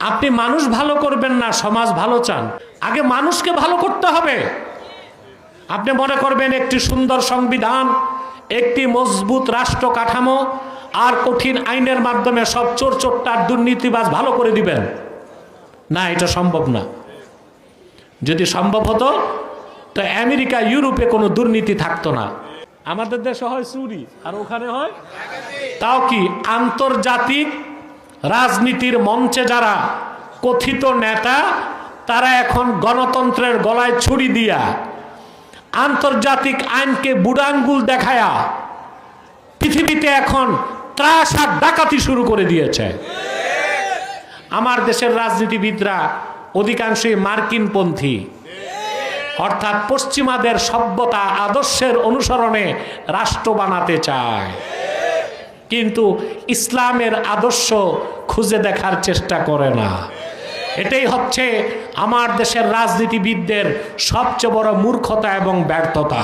আপনি মানুষ ভালো করবেন না, সমাজ ভালো চান, আগে মানুষকে ভালো করতে হবে। আপনি মনে করবেন একটি সুন্দর সংবিধান, একটি মজবুত রাষ্ট্র কাঠামো আর কঠিন আইনের মাধ্যমে সব চোর চোট্টার দুর্নীতিবাজ ভালো করে দিবেন। না, এটা সম্ভব না। যদি সম্ভব হতো তো আমেরিকা ইউরোপে কোনো দুর্নীতি থাকতো না। আমাদের দেশে হয় চুরি আর ওখানে হয়, তাও কি আন্তর্জাতিক রাজনীতির মঞ্চে যারা কথিত নেতা, তারা এখন গণতন্ত্রের গলায় ছুরি দিয়া আন্তর্জাতিক আইনকে বুড়াঙ্গুল দেখায়া পৃথিবীতে এখন ত্রাস আর ডাকাতি শুরু করে দিয়েছে। আমার দেশের রাজনীতিবিদরা অধিকাংশই মার্কিনপন্থী, অর্থাৎ পশ্চিমাদের সভ্যতা আদর্শের অনুসরণে রাষ্ট্র বানাতে চায়, কিন্তু ইসলামের আদর্শ খুঁজে দেখার চেষ্টা করে না। এটাই হচ্ছে আমার দেশের রাজনীতিবিদদের সবচেয়ে বড় মূর্খতা এবং ব্যর্থতা।